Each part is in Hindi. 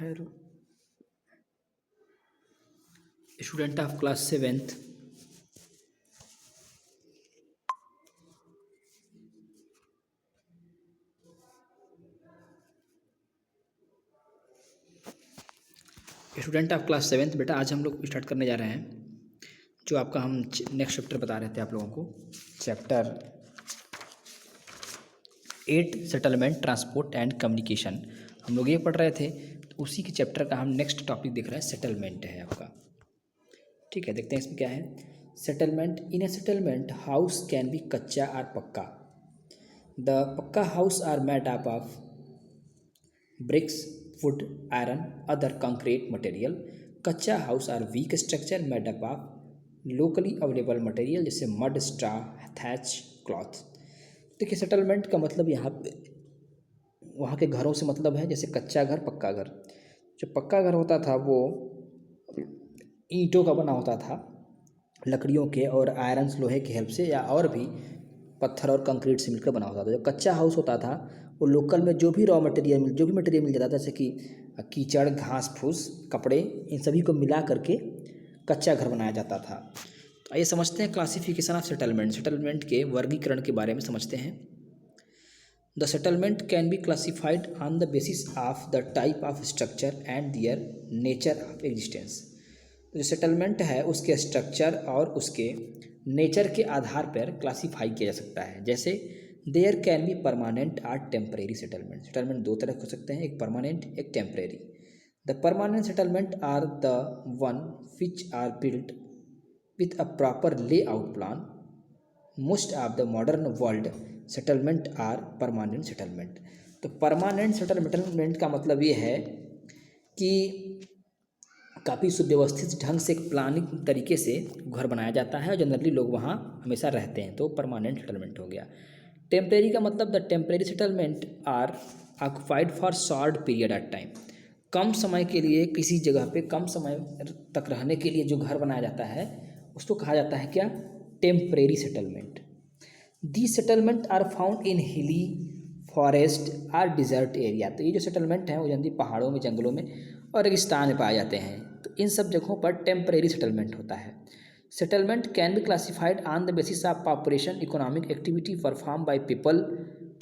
Hello. Student of class 7th. Student of class 7th बेटा, आज हम लोग स्टार्ट करने जा रहे हैं जो आपका हम नेक्स्ट चैप्टर बता रहे थे आप लोगों को, chapter 8 settlement transport and communication. हम लोग ये पढ़ रहे थे, तो उसी के चैप्टर का हम नेक्स्ट टॉपिक देख रहे हैं, सेटलमेंट है आपका। ठीक है, देखते हैं इसमें क्या है। Settlement, in a settlement house can be kachcha और pakka. The pakka house are made up of bricks, wood, iron, other concrete material. Kachcha house are weak structure made up of locally available material जैसे मड, स्ट्रा, थैच, क्लॉथ। देखिए, सेटलमेंट का मतलब यहाँ पे वहाँ के घरों से मतलब है, जैसे कच्चा घर, पक्का घर। जो पक्का घर होता था वो ईंटों का बना होता था, लकड़ियों के और आयरन लोहे की हेल्प से, या और भी पत्थर और कंक्रीट से मिलकर बना होता था। जो कच्चा हाउस होता था वो लोकल में जो भी मटेरियल मिल जाता था, जैसे कि कीचड़, घास फूस, कपड़े, इन सभी को मिला करके कच्चा घर बनाया जाता था। तो आइए समझते हैं क्लासिफिकेशन ऑफ सेटलमेंट। सेटलमेंट के वर्गीकरण के बारे में समझते हैं। The settlement can be classified on the basis of the type of structure and their nature of existence. जो सेटलमेंट है उसके स्ट्रक्चर और उसके नेचर के आधार पर क्लासीफाई किया जा सकता है। जैसे देयर कैन बी परमानेंट और टेम्परेरी सेटलमेंट। सेटलमेंट दो तरह हो सकते हैं, एक परमानेंट, एक temporary. The permanent settlement are the one which are built with a proper layout plan. Most of the modern world settlement are permanent settlement. तो परमानेंट सेटलमेंट का मतलब ये है कि काफ़ी सुव्यवस्थित ढंग से, एक प्लानिंग तरीके से घर बनाया जाता है और जनरली लोग वहाँ हमेशा रहते हैं, तो परमानेंट सेटलमेंट हो गया। टेम्परेरी का मतलब the temporary settlement are occupied for short period of time. कम समय के लिए किसी जगह पे कम समय तक रहने के लिए जो घर बनाया जाता है उसको कहा जाता है क्या? Temporary settlement. The settlement are found in hilly, forest और डिजर्ट एरिया। तो ये जो सेटलमेंट है वो जनरली पहाड़ों में, जंगलों में और रेगिस्तान में पाए जाते हैं। तो इन सब जगहों पर टेम्परेरी सेटलमेंट होता है। Settlement can be classified on the basis of population, economic activity perform by people,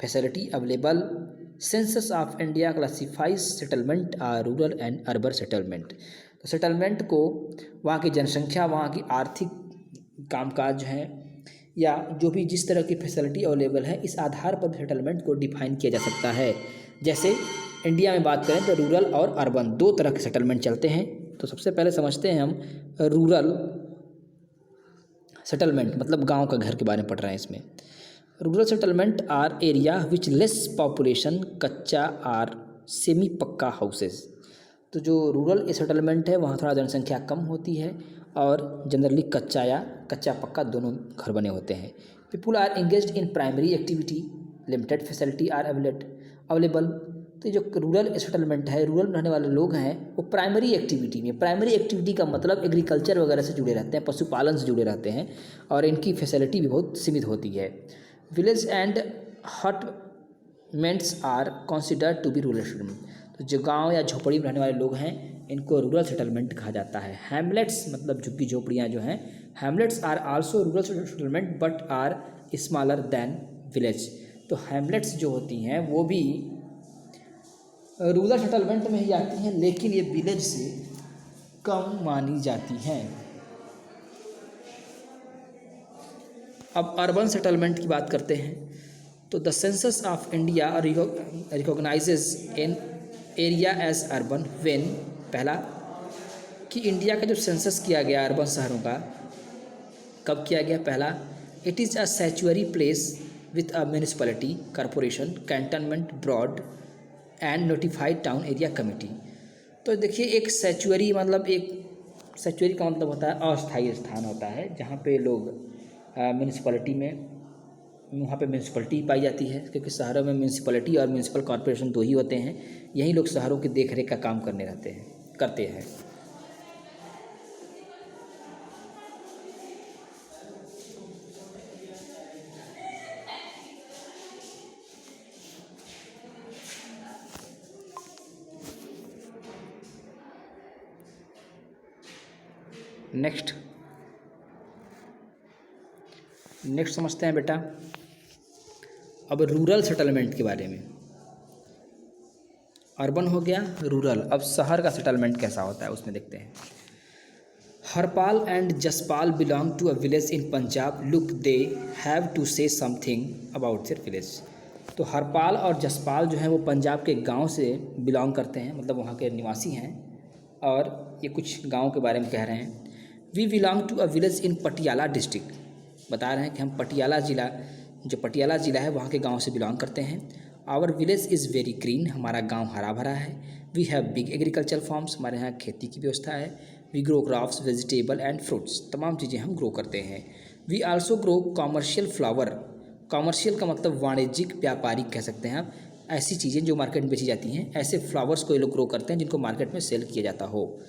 facility available. Census of India classifies settlement are rural and urban settlement. तो सेटलमेंट को वहाँ की जनसंख्या, वहाँ की आर्थिक कामकाज हैं, या जो भी जिस तरह की फैसिलिटी अवेलेबल है, इस आधार पर सेटलमेंट को डिफाइन किया जा सकता है। जैसे इंडिया में बात करें तो रूरल और अर्बन दो तरह के सेटलमेंट चलते हैं। तो सबसे पहले समझते हैं हम रूरल सेटलमेंट, मतलब गांव का घर के बारे में पढ़ रहे हैं इसमें। Rural settlement are area which less population, kachcha or semi pakka houses. तो जो रूरल सेटलमेंट है वहाँ थोड़ा जनसंख्या कम होती है और जनरली कच्चा या कच्चा पक्का दोनों घर बने होते हैं। People are engaged in primary activity, limited facility are available. तो जो रूरल सेटलमेंट है, रूरल में रहने वाले लोग हैं वो प्राइमरी एक्टिविटी का मतलब एग्रीकल्चर वगैरह से जुड़े रहते हैं, पशुपालन से जुड़े रहते हैं और इनकी फैसिलिटी भी बहुत सीमित होती है। Village and hutments are considered to be rural settlement. तो जो गांव या झोपड़ी में रहने वाले लोग हैं इनको रूरल सेटलमेंट कहा जाता है। हैमलेट्स मतलब झुग्गी झोपड़ियाँ जो हैं, hamlets are also rural settlement but are smaller than village. तो हैमलेट्स जो होती हैं वो भी रूरल सेटलमेंट में ही आती हैं, लेकिन ये विलेज से कम मानी जाती हैं। अब अर्बन सेटलमेंट की बात करते हैं। तो the census of India recognises an area as urban when, पहला कि इंडिया का जो सेंसस किया गया अर्बन शहरों का, कब किया गया? पहला, it is a statutory place with a municipality, corporation, cantonment, board and notified town area committee. तो देखिए, एक सैचुअरी मतलब सैचुअरी का मतलब होता है अस्थायी स्थान होता है, जहाँ पे लोग म्यूनिसिपैलिटी में, वहाँ पे म्यूनिसिपैलिटी पाई जाती है, क्योंकि शहरों में म्यूनिसिपैलिटी और म्यूनिसिपल कॉरपोरेशन दो ही होते हैं। यही लोग शहरों की देखरेख का काम करते हैं। नेक्स्ट समझते हैं बेटा अब रूरल सेटलमेंट के बारे में। अर्बन हो गया, रूरल, अब शहर का सेटलमेंट कैसा होता है उसमें देखते हैं। Harpal and Jaspal belong to a village in Punjab, look they have to say something about their village. तो हरपाल और जसपाल जो है वो पंजाब के गांव से बिलोंग करते हैं, मतलब वहाँ के निवासी हैं, और ये कुछ गांव के बारे में कह रहे हैं। We belong to a village in Patiala district, बता रहे हैं कि हम पटियाला ज़िला, जो पटियाला ज़िला है वहाँ के गांव से बिलोंग करते हैं। Our village is very green, हमारा गांव हरा भरा है। We have big agriculture farms, हमारे यहाँ खेती की व्यवस्था है। We grow crops, vegetable and fruits, तमाम चीज़ें हम ग्रो करते हैं। We also grow commercial flower, commercial का मतलब वाणिज्यिक, व्यापारिक कह सकते हैं आप, ऐसी चीज़ें जो मार्केट में बेची जाती हैं, ऐसे फ्लावर्स को ये लोग ग्रो करते हैं जिनको मार्केट में सेल किया जाता हो।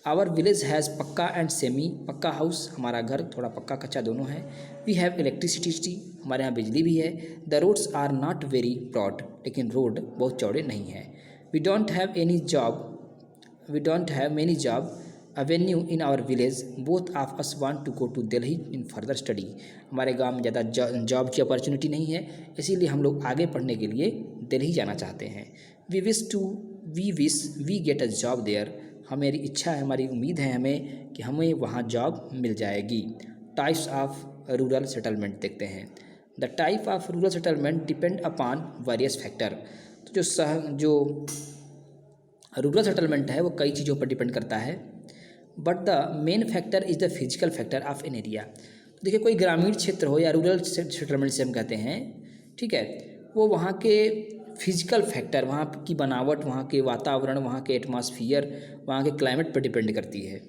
आवर विलेज हैज़ पक्का एंड सेमी पक्का हाउस, हमारा घर थोड़ा पक्का कच्चा दोनों है। वी हैव इलेक्ट्रिसिटी, हमारे यहाँ बिजली भी है। The roads are not very broad, लेकिन रोड बहुत चौड़े नहीं हैं। We don't have many job avenue in our village, both of us want to go to Delhi in further study, हमारे गांव में ज़्यादा जॉब की अपॉर्चुनिटी नहीं है, इसीलिए हम लोग आगे पढ़ने के लिए दिल्ली जाना चाहते हैं। We get a job there, हमारी इच्छा है, हमारी उम्मीद है हमें कि हमें वहाँ जॉब मिल जाएगी। टाइप्स ऑफ रूरल सेटलमेंट देखते हैं। The type of rural settlement depend upon various factor, तो जो रूरल सेटलमेंट है वो कई चीज़ों पर डिपेंड करता है। But the main factor is the physical factor of an area. तो देखिए कोई ग्रामीण क्षेत्र हो या रूरल सेटलमेंट से हम कहते हैं, ठीक है, वो वहाँ के फिजिकल फैक्टर, वहाँ की बनावट, वहाँ के वातावरण, वहाँ के एटमॉस्फियर, वहाँ के क्लाइमेट पर डिपेंड करती है।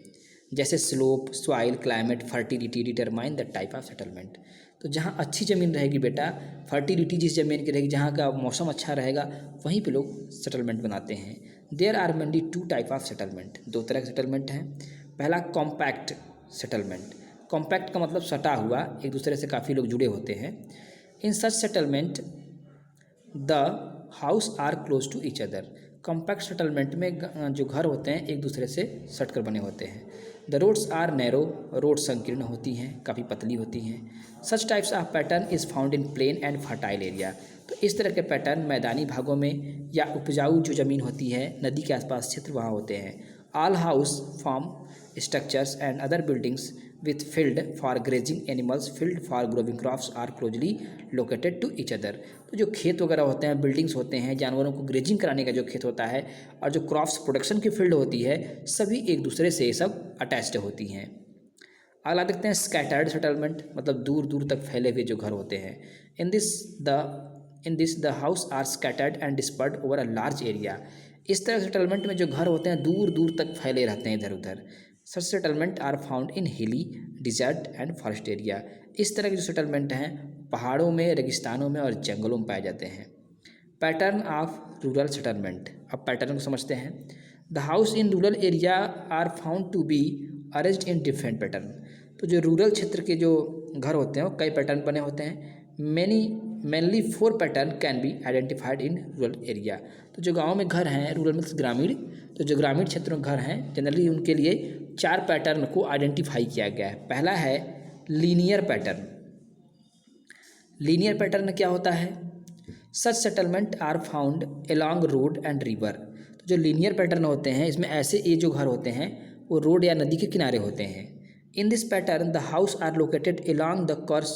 जैसे slope, soil, climate, fertility determine the type of settlement. तो जहाँ अच्छी ज़मीन रहेगी बेटा, फर्टिलिटी जिस ज़मीन की रहेगी, जहाँ का मौसम अच्छा रहेगा, वहीं पे लोग सेटलमेंट बनाते हैं। There are mainly two type of settlement, दो तरह के सेटलमेंट हैं। पहला कॉम्पैक्ट सेटलमेंट, कॉम्पैक्ट का मतलब सटा हुआ, एक दूसरे से काफ़ी लोग जुड़े होते हैं। In such settlement the house are close to each other, compact settlement में जो घर होते हैं एक दूसरे से सट कर बने होते हैं। The roads are narrow, road संकीर्ण होती हैं, काफ़ी पतली होती हैं। Such types of pattern is found in plain and fertile area, तो इस तरह के पैटर्न मैदानी भागों में या उपजाऊ जो ज़मीन होती है, नदी के आसपास क्षेत्र वहाँ होते हैं। All house farm structures and other buildings with field for grazing animals, field for growing crops are closely located to each other. तो जो खेत वगैरह होते हैं, बिल्डिंग्स होते हैं, जानवरों को ग्रेजिंग कराने का जो खेत होता है, और जो क्रॉप्स प्रोडक्शन की फील्ड होती है, सभी एक दूसरे से सब अटैच्ड होती हैं। अगला देखते हैं स्कैटर्ड सेटलमेंट, मतलब दूर दूर तक फैले हुए जो घर होते हैं। In this the house are scattered and dispersed over a large area, इस तरह सेटलमेंट में जो घर होते हैं दूर दूर तक फैले रहते हैं इधर उधर। सच सेटलमेंट आर फाउंड इन हिली, डिजर्ट एंड फॉरेस्ट एरिया, इस तरह के जो सेटलमेंट हैं पहाड़ों में, रेगिस्तानों में और जंगलों में पाए जाते हैं। पैटर्न ऑफ रूरल सेटलमेंट, अब पैटर्न को समझते हैं। The house in rural area are found to be arranged in different pattern, तो जो रूरल क्षेत्र के जो घर होते हैं वो कई पैटर्न बने होते हैं। Mainly 4 pattern can be identified in rural area, तो जो गाँव में घर हैं, रूरल मीन्स ग्रामीण, तो जो ग्रामीण क्षेत्रों में घर हैं जनरली उनके लिए 4 पैटर्न को आइडेंटिफाई किया गया है। पहला है लीनियर पैटर्न। लीनियर पैटर्न क्या होता है? Such settlement are found along road and river, तो जो लीनियर पैटर्न होते हैं इसमें ऐसे ये जो घर होते हैं वो रोड या नदी के किनारे होते हैं। In this pattern the house are located along the course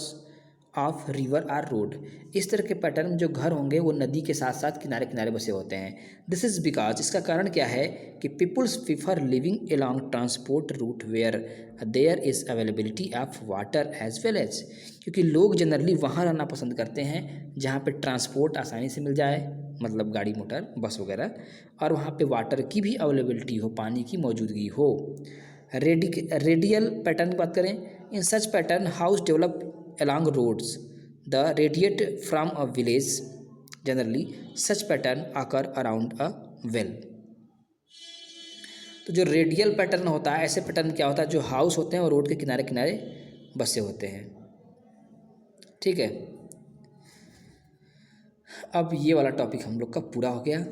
of river or road, इस तरह के पैटर्न में जो घर होंगे वो नदी के साथ साथ किनारे किनारे बसे होते हैं। दिस इज़ बिकॉज, इसका कारण क्या है कि peoples prefer living along transport route where there is availability of water as well as, क्योंकि लोग जनरली वहाँ रहना पसंद करते हैं जहाँ पे ट्रांसपोर्ट आसानी से मिल जाए, मतलब गाड़ी मोटर बस वगैरह, और वहाँ पे वाटर की भी अवेलेबिलिटी हो, पानी की मौजूदगी हो। रेडियल पैटर्न की बात करें, in such pattern house develop along roads the radiate from a village, generally such pattern occur around a well। तो जो रेडियल पैटर्न होता है, ऐसे पैटर्न क्या होता है, जो हाउस होते हैं और रोड के किनारे किनारे बसे होते हैं। ठीक है, अब ये वाला टॉपिक हम लोग का पूरा हो गया।